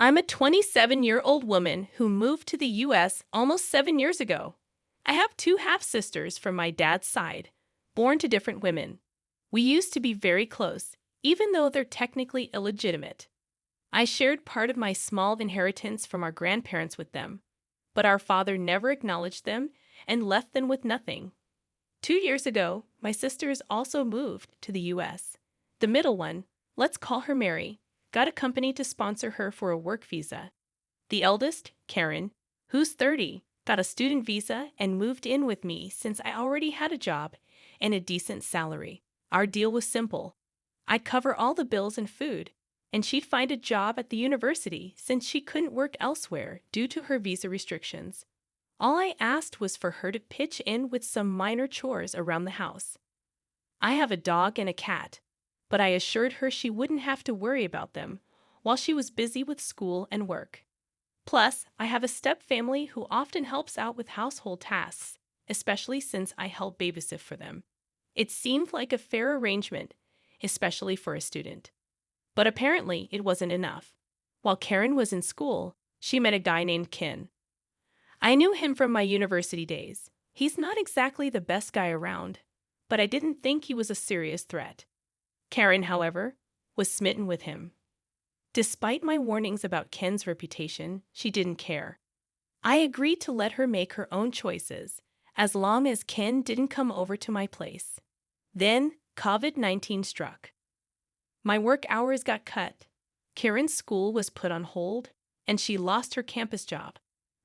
I'm a 27-year-old woman who moved to the US almost 7 years ago. I have two half-sisters from my dad's side, born to different women. We used to be very close, even though they're technically illegitimate. I shared part of my small inheritance from our grandparents with them, but our father never acknowledged them and left them with nothing. 2 years ago, my sisters also moved to the US. The middle one, let's call her Mary, got a company to sponsor her for a work visa. The eldest, Karen, who's 30, got a student visa and moved in with me since I already had a job and a decent salary. Our deal was simple. I'd cover all the bills and food, and she'd find a job at the university since she couldn't work elsewhere due to her visa restrictions. All I asked was for her to pitch in with some minor chores around the house. I have a dog and a cat, but I assured her she wouldn't have to worry about them while she was busy with school and work. Plus, I have a step-family who often helps out with household tasks, especially since I help babysit for them. It seemed like a fair arrangement, especially for a student. But apparently, it wasn't enough. While Karen was in school, she met a guy named Ken. I knew him from my university days. He's not exactly the best guy around, but I didn't think he was a serious threat. Karen, however, was smitten with him. Despite my warnings about Ken's reputation, she didn't care. I agreed to let her make her own choices, as long as Ken didn't come over to my place. Then, COVID-19 struck. My work hours got cut, Karen's school was put on hold, and she lost her campus job.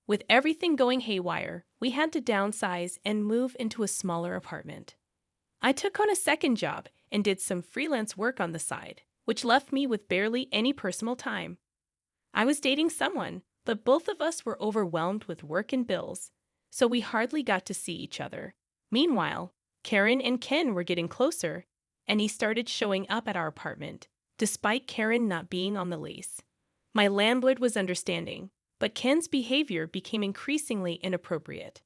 With everything going haywire, we had to downsize and move into a smaller apartment. I took on a second job and did some freelance work on the side, which left me with barely any personal time. I was dating someone, but both of us were overwhelmed with work and bills, so we hardly got to see each other. Meanwhile, Karen and Ken were getting closer, and he started showing up at our apartment, despite Karen not being on the lease. My landlord was understanding, but Ken's behavior became increasingly inappropriate.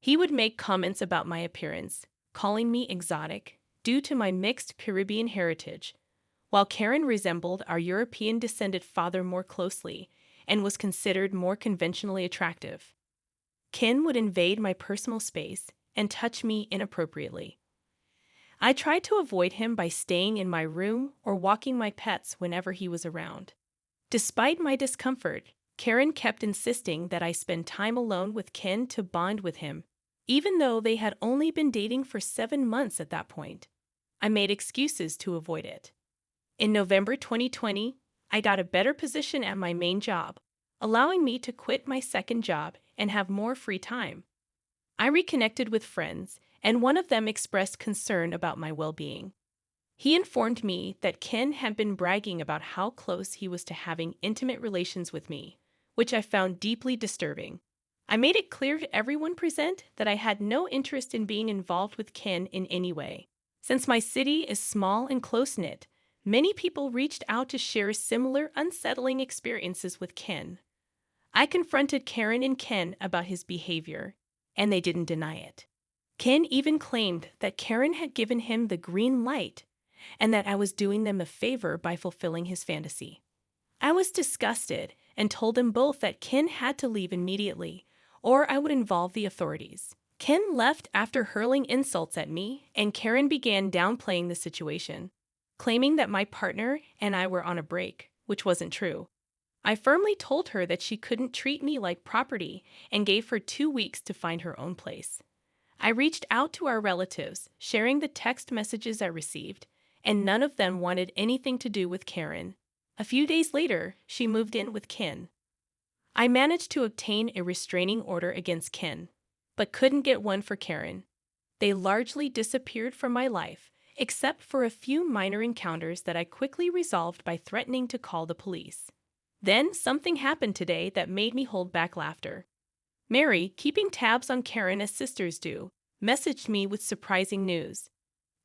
He would make comments about my appearance, calling me exotic due to my mixed Caribbean heritage, while Karen resembled our European-descended father more closely and was considered more conventionally attractive. Ken would invade my personal space and touch me inappropriately. I tried to avoid him by staying in my room or walking my pets whenever he was around. Despite my discomfort, Karen kept insisting that I spend time alone with Ken to bond with him, even though they had only been dating for 7 months at that point. I made excuses to avoid it. In November 2020, I got a better position at my main job, allowing me to quit my second job and have more free time. I reconnected with friends, and one of them expressed concern about my well-being. He informed me that Ken had been bragging about how close he was to having intimate relations with me, which I found deeply disturbing. I made it clear to everyone present that I had no interest in being involved with Ken in any way. Since my city is small and close-knit, many people reached out to share similar unsettling experiences with Ken. I confronted Karen and Ken about his behavior, and they didn't deny it. Ken even claimed that Karen had given him the green light and that I was doing them a favor by fulfilling his fantasy. I was disgusted and told them both that Ken had to leave immediately, or I would involve the authorities. Ken left after hurling insults at me, and Karen began downplaying the situation, claiming that my partner and I were on a break, which wasn't true. I firmly told her that she couldn't treat me like property and gave her 2 weeks to find her own place. I reached out to our relatives, sharing the text messages I received, and none of them wanted anything to do with Karen. A few days later, she moved in with Ken. I managed to obtain a restraining order against Ken, but couldn't get one for Karen. They largely disappeared from my life, except for a few minor encounters that I quickly resolved by threatening to call the police. Then something happened today that made me hold back laughter. Mary, keeping tabs on Karen as sisters do, messaged me with surprising news.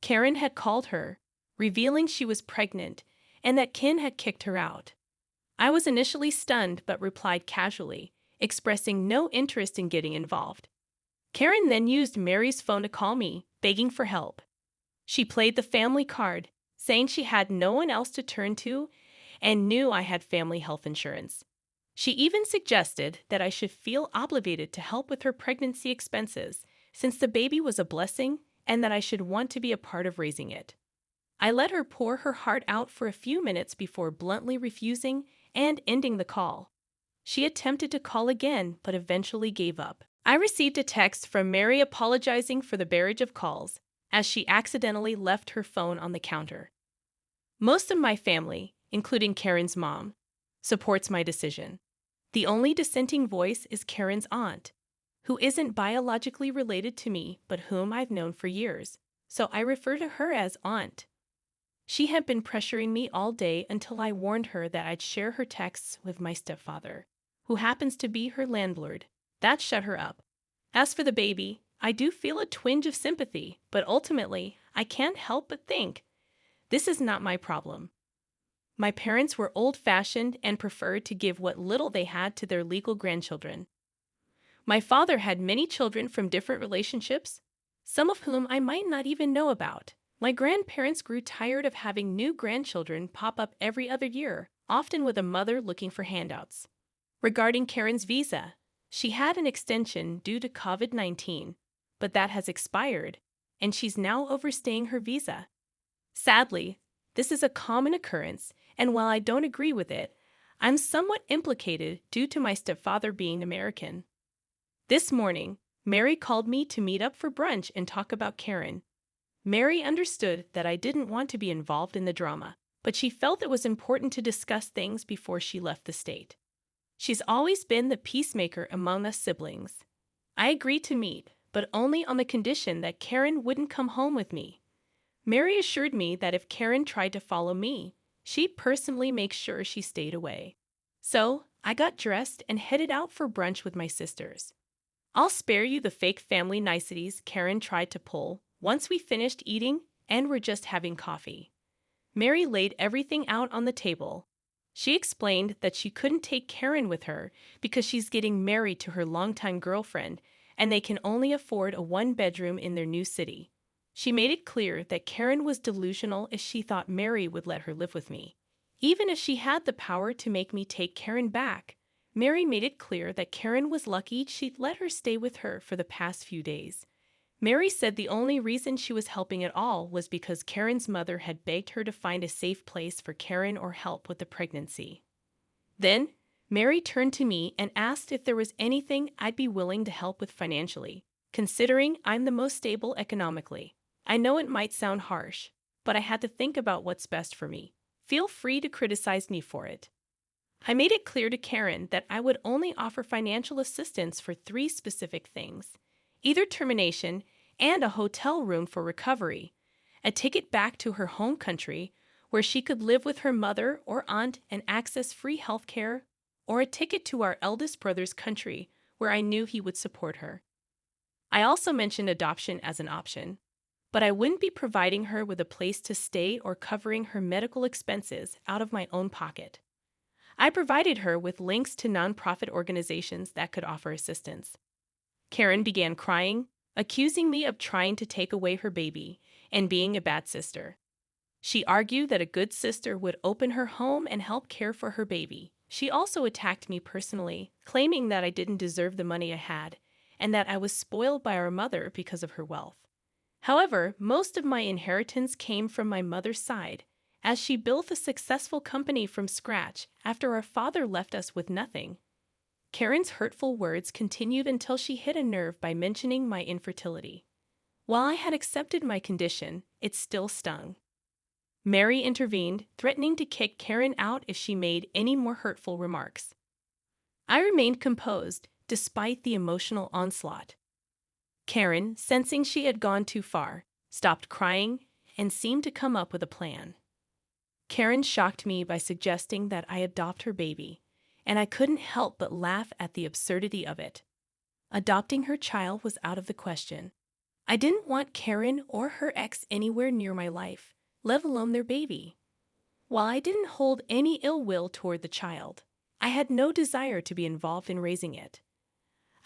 Karen had called her, revealing she was pregnant and that Ken had kicked her out. I was initially stunned but replied casually, expressing no interest in getting involved. Karen then used Mary's phone to call me, begging for help. She played the family card, saying she had no one else to turn to and knew I had family health insurance. She even suggested that I should feel obligated to help with her pregnancy expenses, since the baby was a blessing and that I should want to be a part of raising it. I let her pour her heart out for a few minutes before bluntly refusing and ending the call. She attempted to call again, but eventually gave up. I received a text from Mary apologizing for the barrage of calls, as she accidentally left her phone on the counter. Most of my family, including Karen's mom, supports my decision. The only dissenting voice is Karen's aunt, who isn't biologically related to me but whom I've known for years, so I refer to her as aunt. She had been pressuring me all day until I warned her that I'd share her texts with my stepfather, who happens to be her landlord. That shut her up. As for the baby, I do feel a twinge of sympathy, but ultimately, I can't help but think, this is not my problem. My parents were old-fashioned and preferred to give what little they had to their legal grandchildren. My father had many children from different relationships, some of whom I might not even know about. My grandparents grew tired of having new grandchildren pop up every other year, often with a mother looking for handouts. Regarding Karen's visa, she had an extension due to COVID-19, but that has expired, and she's now overstaying her visa. Sadly, this is a common occurrence, and while I don't agree with it, I'm somewhat implicated due to my stepfather being American. This morning, Mary called me to meet up for brunch and talk about Karen. Mary understood that I didn't want to be involved in the drama, but she felt it was important to discuss things before she left the state. She's always been the peacemaker among us siblings. I agreed to meet, but only on the condition that Karen wouldn't come home with me. Mary assured me that if Karen tried to follow me, she'd personally make sure she stayed away. So, I got dressed and headed out for brunch with my sisters. I'll spare you the fake family niceties Karen tried to pull once we finished eating and were just having coffee. Mary laid everything out on the table. She explained that she couldn't take Karen with her because she's getting married to her longtime girlfriend and they can only afford a one-bedroom in their new city. She made it clear that Karen was delusional as she thought Mary would let her live with me. Even if she had the power to make me take Karen back, Mary made it clear that Karen was lucky she'd let her stay with her for the past few days. Mary said the only reason she was helping at all was because Karen's mother had begged her to find a safe place for Karen or help with the pregnancy. Then, Mary turned to me and asked if there was anything I'd be willing to help with financially, considering I'm the most stable economically. I know it might sound harsh, but I had to think about what's best for me. Feel free to criticize me for it. I made it clear to Karen that I would only offer financial assistance for 3 specific things: either termination and a hotel room for recovery, a ticket back to her home country where she could live with her mother or aunt and access free health care, or a ticket to our eldest brother's country where I knew he would support her. I also mentioned adoption as an option, but I wouldn't be providing her with a place to stay or covering her medical expenses out of my own pocket. I provided her with links to nonprofit organizations that could offer assistance. Karen began crying, accusing me of trying to take away her baby and being a bad sister. She argued that a good sister would open her home and help care for her baby. She also attacked me personally, claiming that I didn't deserve the money I had and that I was spoiled by our mother because of her wealth. However, most of my inheritance came from my mother's side, as she built a successful company from scratch after our father left us with nothing. Karen's hurtful words continued until she hit a nerve by mentioning my infertility. While I had accepted my condition, it still stung. Mary intervened, threatening to kick Karen out if she made any more hurtful remarks. I remained composed, despite the emotional onslaught. Karen, sensing she had gone too far, stopped crying and seemed to come up with a plan. Karen shocked me by suggesting that I adopt her baby, and I couldn't help but laugh at the absurdity of it. Adopting her child was out of the question. I didn't want Karen or her ex anywhere near my life, let alone their baby. While I didn't hold any ill will toward the child, I had no desire to be involved in raising it.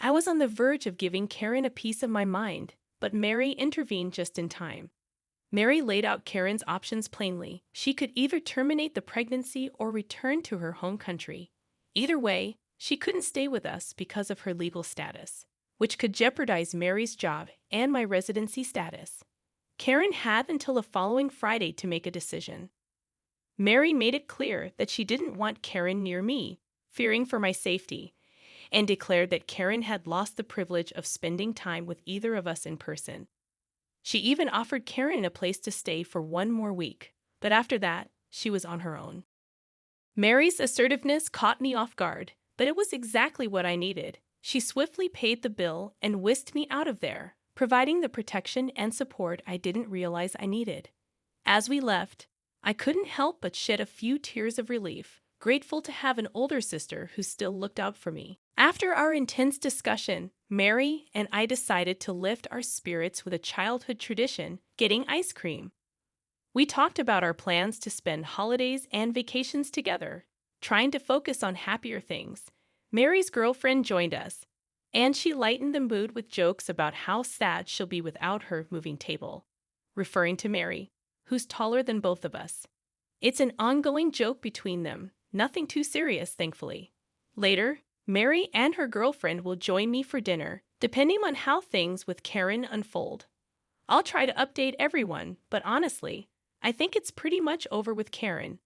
I was on the verge of giving Karen a piece of my mind, but Mary intervened just in time. Mary laid out Karen's options plainly. She could either terminate the pregnancy or return to her home country. Either way, she couldn't stay with us because of her legal status, which could jeopardize Mary's job and my residency status. Karen had until the following Friday to make a decision. Mary made it clear that she didn't want Karen near me, fearing for my safety, and declared that Karen had lost the privilege of spending time with either of us in person. She even offered Karen a place to stay for one more week, but after that, she was on her own. Mary's assertiveness caught me off guard, but it was exactly what I needed. She swiftly paid the bill and whisked me out of there, providing the protection and support I didn't realize I needed. As we left, I couldn't help but shed a few tears of relief, grateful to have an older sister who still looked out for me. After our intense discussion, Mary and I decided to lift our spirits with a childhood tradition, getting ice cream. We talked about our plans to spend holidays and vacations together, trying to focus on happier things. Mary's girlfriend joined us, and she lightened the mood with jokes about how sad she'll be without her moving table, referring to Mary, who's taller than both of us. It's an ongoing joke between them, nothing too serious, thankfully. Later, Mary and her girlfriend will join me for dinner, depending on how things with Karen unfold. I'll try to update everyone, but honestly, I think it's pretty much over with Karen.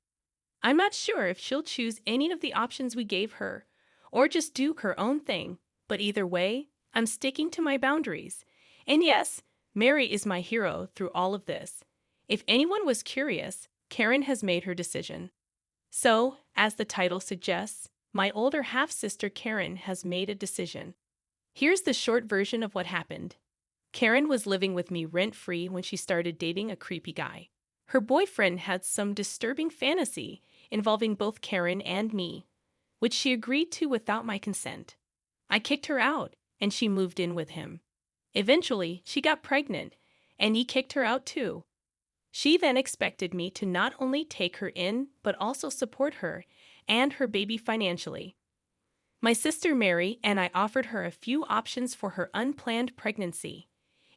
I'm not sure if she'll choose any of the options we gave her, or just do her own thing, but either way, I'm sticking to my boundaries. And yes, Mary is my hero through all of this. If anyone was curious, Karen has made her decision. So, as the title suggests, my older half-sister Karen has made a decision. Here's the short version of what happened. Karen was living with me rent-free when she started dating a creepy guy. Her boyfriend had some disturbing fantasy involving both Karen and me, which she agreed to without my consent. I kicked her out, and she moved in with him. Eventually, she got pregnant, and he kicked her out too. She then expected me to not only take her in, but also support her and her baby financially. My sister Mary and I offered her a few options for her unplanned pregnancy,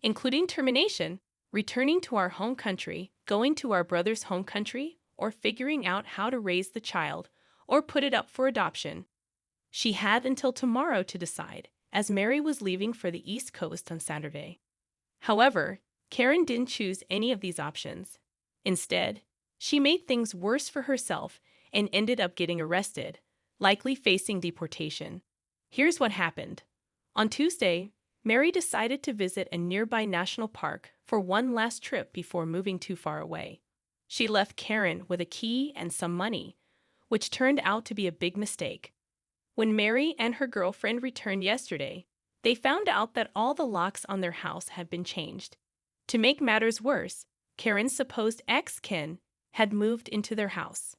including termination, returning to our home country, going to our brother's home country, or figuring out how to raise the child or put it up for adoption. She had until tomorrow to decide, as Mary was leaving for the East Coast on Saturday. However, Karen didn't choose any of these options. Instead, she made things worse for herself and ended up getting arrested, likely facing deportation. Here's what happened. On Tuesday, Mary decided to visit a nearby national park for one last trip before moving too far away. She left Karen with a key and some money, which turned out to be a big mistake. When Mary and her girlfriend returned yesterday, they found out that all the locks on their house had been changed. To make matters worse, Karen's supposed ex, Ken, had moved into their house.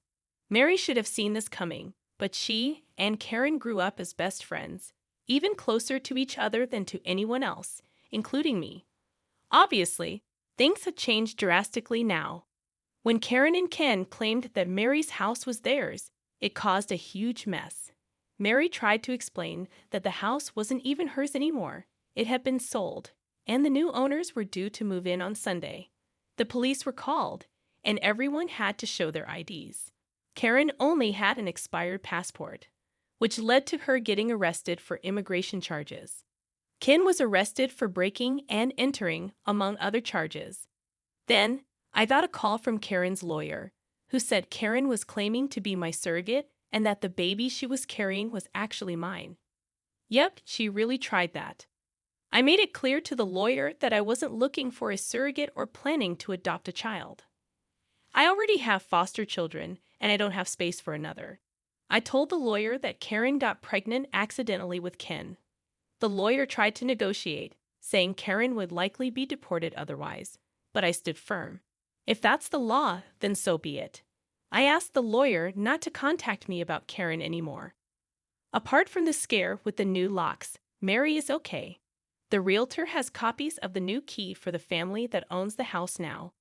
Mary should have seen this coming, but she and Karen grew up as best friends, even closer to each other than to anyone else, including me. Obviously, things had changed drastically now. When Karen and Ken claimed that Mary's house was theirs, it caused a huge mess. Mary tried to explain that the house wasn't even hers anymore. It had been sold, and the new owners were due to move in on Sunday. The police were called, and everyone had to show their IDs. Karen only had an expired passport, which led to her getting arrested for immigration charges. Ken was arrested for breaking and entering, among other charges. Then, I got a call from Karen's lawyer, who said Karen was claiming to be my surrogate and that the baby she was carrying was actually mine. Yep, she really tried that. I made it clear to the lawyer that I wasn't looking for a surrogate or planning to adopt a child. I already have foster children, and I don't have space for another. I told the lawyer that Karen got pregnant accidentally with Ken. The lawyer tried to negotiate, saying Karen would likely be deported otherwise, but I stood firm. If that's the law, then so be it. I asked the lawyer not to contact me about Karen anymore. Apart from the scare with the new locks, Mary is okay. The realtor has copies of the new key for the family that owns the house now.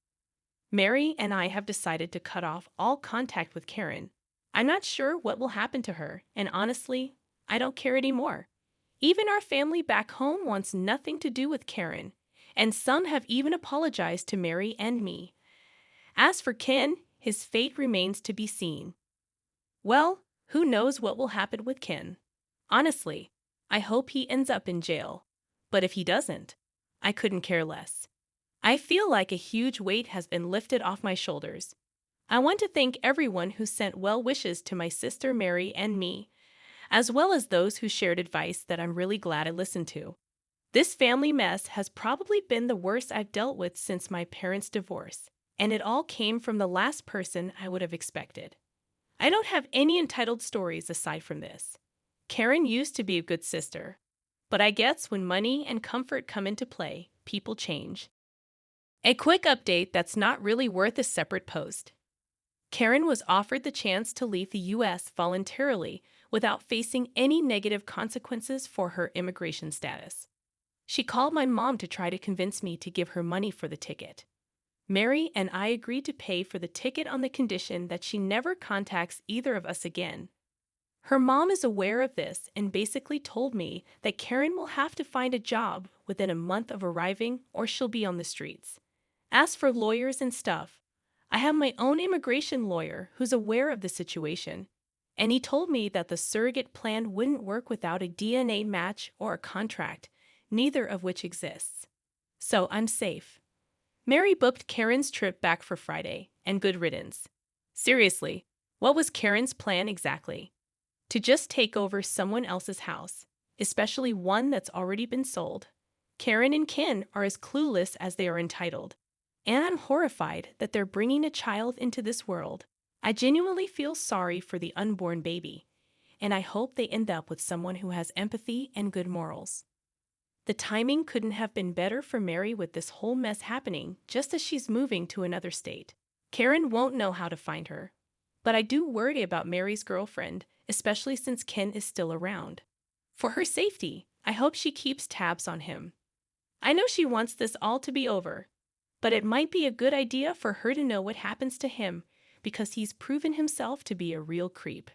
Mary and I have decided to cut off all contact with Karen. I'm not sure what will happen to her, and honestly, I don't care anymore. Even our family back home wants nothing to do with Karen, and some have even apologized to Mary and me. As for Ken, his fate remains to be seen. Well, who knows what will happen with Ken? Honestly, I hope he ends up in jail. But if he doesn't, I couldn't care less. I feel like a huge weight has been lifted off my shoulders. I want to thank everyone who sent well wishes to my sister Mary and me, as well as those who shared advice that I'm really glad I listened to. This family mess has probably been the worst I've dealt with since my parents' divorce, and it all came from the last person I would have expected. I don't have any entitled stories aside from this. Karen used to be a good sister, but I guess when money and comfort come into play, people change. A quick update that's not really worth a separate post. Karen was offered the chance to leave the U.S. voluntarily without facing any negative consequences for her immigration status. She called my mom to try to convince me to give her money for the ticket. Mary and I agreed to pay for the ticket on the condition that she never contacts either of us again. Her mom is aware of this and basically told me that Karen will have to find a job within a month of arriving or she'll be on the streets. As for lawyers and stuff, I have my own immigration lawyer who's aware of the situation, and he told me that the surrogate plan wouldn't work without a DNA match or a contract, neither of which exists. So I'm safe. Mary booked Karen's trip back for Friday, and good riddance. Seriously, what was Karen's plan exactly? To just take over someone else's house, especially one that's already been sold. Karen and Ken are as clueless as they are entitled. And I'm horrified that they're bringing a child into this world. I genuinely feel sorry for the unborn baby, and I hope they end up with someone who has empathy and good morals. The timing couldn't have been better for Mary with this whole mess happening just as she's moving to another state. Karen won't know how to find her. But I do worry about Mary's girlfriend, especially since Ken is still around. For her safety, I hope she keeps tabs on him. I know she wants this all to be over, but it might be a good idea for her to know what happens to him because he's proven himself to be a real creep.